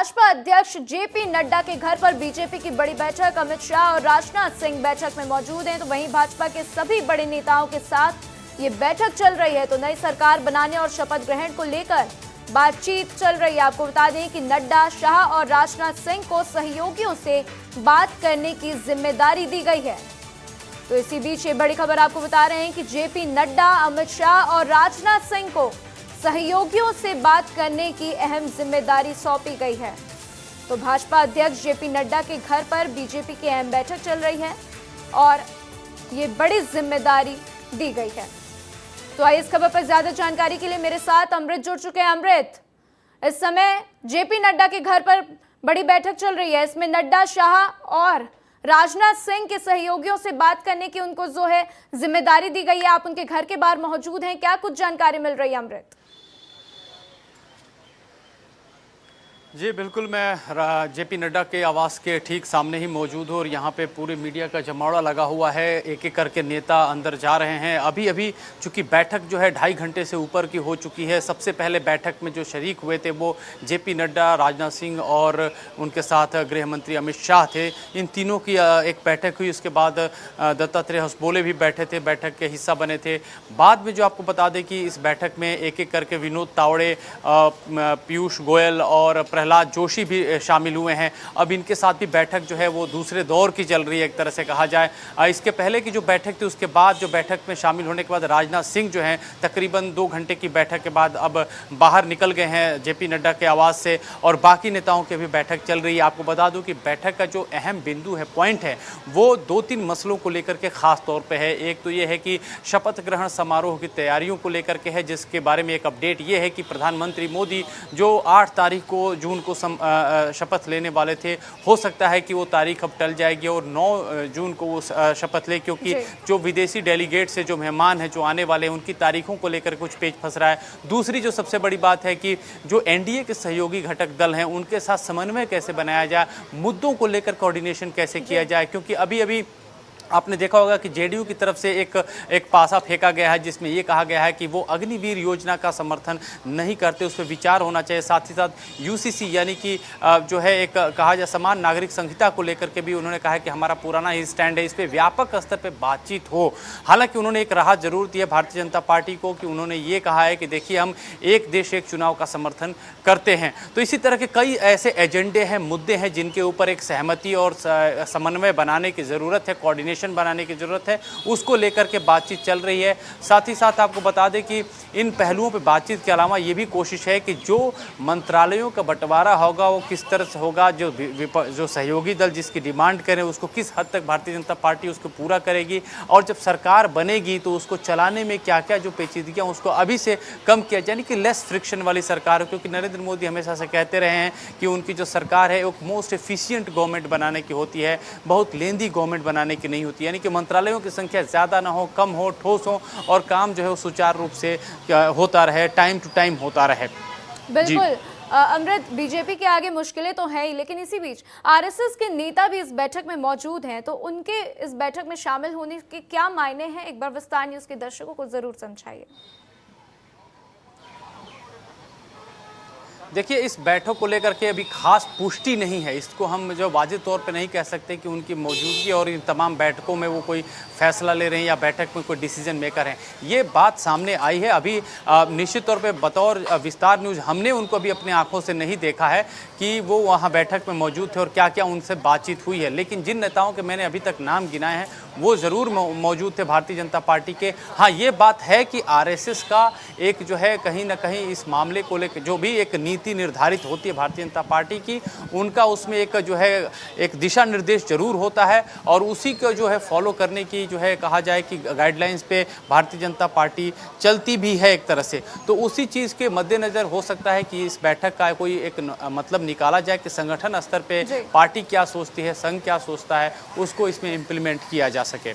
भाजपा अध्यक्ष जेपी नड्डा के घर पर बीजेपी की बड़ी बैठक। अमित शाह और राजनाथ सिंह बैठक में मौजूद हैं, तो वहीं भाजपा के सभी बड़े नेताओं के साथ ये बैठक चल रही है। तो नई सरकार बनाने और शपथ ग्रहण को लेकर बातचीत चल रही है। आपको बता दें कि नड्डा, शाह और राजनाथ सिंह को सहयोगियों से बात करने की जिम्मेदारी दी गई है। तो इसी बीच ये बड़ी खबर आपको बता रहे हैं कि जेपी नड्डा, अमित शाह और राजनाथ सिंह को सहयोगियों से बात करने की अहम जिम्मेदारी सौंपी गई है। तो भाजपा अध्यक्ष जेपी नड्डा के घर पर बीजेपी की अहम बैठक चल रही है और ये बड़ी जिम्मेदारी दी गई है। तो आइए इस खबर पर ज्यादा जानकारी के लिए मेरे साथ अमृत जुड़ चुके हैं। अमृत, इस समय जेपी नड्डा के घर पर बड़ी बैठक चल रही है, इसमें नड्डा, शाह और राजनाथ सिंह के सहयोगियों से बात करने की उनको जो है जिम्मेदारी दी गई है। आप उनके घर के बाहर मौजूद हैं, क्या कुछ जानकारी मिल रही है अमृत? जी बिल्कुल, मैं जेपी नड्डा के आवास के ठीक सामने ही मौजूद हूँ और यहाँ पे पूरे मीडिया का जमावड़ा लगा हुआ है। एक एक करके नेता अंदर जा रहे हैं। अभी चूंकि बैठक जो है 2.5 घंटे से ऊपर की हो चुकी है। सबसे पहले बैठक में जो शरीक हुए थे वो जेपी नड्डा, राजनाथ सिंह और उनके साथ गृह मंत्री अमित शाह थे। इन तीनों की एक बैठक हुई। उसके बाद दत्तात्रेय होसबोले भी बैठे थे, बैठक के हिस्सा बने थे। बाद में जो आपको बता दें कि इस बैठक में एक एक करके विनोद तावड़े, पीयूष गोयल और प्रहलाद जोशी भी शामिल हुए हैं। अब इनके साथ भी बैठक जो है वो दूसरे दौर की चल रही है, एक तरह से कहा जाए। इसके पहले की जो बैठक थी, उसके बाद जो बैठक में शामिल होने के बाद राजनाथ सिंह जो हैं तकरीबन 2 घंटे की बैठक के बाद अब बाहर निकल गए हैं जेपी नड्डा के आवास से और बाकी नेताओं की भी बैठक चल रही है। आपको बता दूं कि बैठक का जो अहम बिंदु है, पॉइंट है, वो 2-3 मसलों को लेकर के खास तौर पर है। एक तो ये है कि शपथ ग्रहण समारोह की तैयारियों को लेकर के है, जिसके बारे में एक अपडेट ये है कि प्रधानमंत्री मोदी जो 8 तारीख को जून को शपथ लेने वाले थे, हो सकता है कि वो तारीख अब टल जाएगी और 9 जून को वो शपथ ले, क्योंकि जो विदेशी डेलीगेट से जो मेहमान हैं जो आने वाले हैं उनकी तारीखों को लेकर कुछ पेच फंस रहा है। दूसरी जो सबसे बड़ी बात है कि जो एनडीए के सहयोगी घटक दल हैं उनके साथ समन्वय कैसे बनाया जाए, मुद्दों को लेकर कोऑर्डिनेशन कैसे किया जाए, क्योंकि अभी आपने देखा होगा कि जेडीयू की तरफ से एक पासा फेंका गया है जिसमें ये कहा गया है कि वो अग्निवीर योजना का समर्थन नहीं करते, उस पर विचार होना चाहिए। साथ ही साथ यूसीसी यानी कि जो है एक कहा जाए समान नागरिक संहिता को लेकर के भी उन्होंने कहा है कि हमारा पुराना ही स्टैंड है, इस पर व्यापक स्तर पर बातचीत हो। हालांकि उन्होंने एक राहत जरूर दी है भारतीय जनता पार्टी को कि उन्होंने ये कहा है कि देखिए हम एक देश एक चुनाव का समर्थन करते हैं। तो इसी तरह के कई ऐसे एजेंडे हैं, मुद्दे हैं जिनके ऊपर एक सहमति और समन्वय बनाने की ज़रूरत है, कोऑर्डिनेशन बनाने की जरूरत है, उसको लेकर के बातचीत चल रही है। साथ ही साथ आपको बता दें कि इन पहलुओं पे बातचीत के अलावा ये भी कोशिश है कि जो मंत्रालयों का बंटवारा होगा वो किस तरह से होगा, जो सहयोगी दल जिसकी डिमांड करें उसको किस हद तक भारतीय जनता पार्टी उसको पूरा करेगी, और जब सरकार बनेगी तो उसको चलाने में क्या क्या जो पेचीदगियां उसको अभी से कम किया, यानी कि लेस फ्रिक्शन वाली सरकार। क्योंकि नरेंद्र मोदी हमेशा से कहते रहे हैं कि उनकी जो सरकार है एक मोस्ट एफिशिएंट गवर्नमेंट बनाने की होती है, बहुत लेंदी गवर्नमेंट बनाने की नहीं होती, यानी कि मंत्रालयों की संख्या ज़्यादा ना हो, कम हो, ठोस हो और काम जो है वो सुचारू रूप से होता रहे, टाइम टू टाइम होता रहे। बिल्कुल अमृत, बीजेपी के आगे मुश्किलें तो हैं ही, लेकिन इसी बीच आरएसएस के नेता भी इस बैठक में मौजूद हैं, तो उनके इस बैठक में शामिल होने के क्या मायने हैं? एक बार विस्तार न्यूज़ के दर्शकों को जरूर समझाइए। देखिए, इस बैठक को लेकर के अभी खास पुष्टि नहीं है, इसको हम जो वाजिब तौर पे नहीं कह सकते कि उनकी मौजूदगी और इन तमाम बैठकों में वो कोई फैसला ले रहे हैं या बैठक में कोई डिसीजन मेकर हैं। ये बात सामने आई है अभी निश्चित तौर पे बतौर विस्तार न्यूज़ हमने उनको अभी अपनी आंखों से नहीं देखा है कि वो वहाँ बैठक में मौजूद थे और क्या क्या उनसे बातचीत हुई है, लेकिन जिन नेताओं के मैंने अभी तक नाम गिनाए हैं वो ज़रूर मौजूद थे भारतीय जनता पार्टी के। हाँ, ये बात है कि आरएसएस का एक जो है कहीं ना कहीं इस मामले को लेकर जो भी एक नीति निर्धारित होती है भारतीय जनता पार्टी की, उनका उसमें एक जो है एक दिशा निर्देश जरूर होता है और उसी को जो है फॉलो करने की जो है कहा जाए कि गाइडलाइंस पे भारतीय जनता पार्टी चलती भी है एक तरह से। तो उसी चीज़ के मद्देनज़र हो सकता है कि इस बैठक का कोई एक मतलब निकाला जाए कि संगठन स्तर पे पार्टी क्या सोचती है, संघ क्या सोचता है, उसको इसमें इम्प्लीमेंट किया जा सके।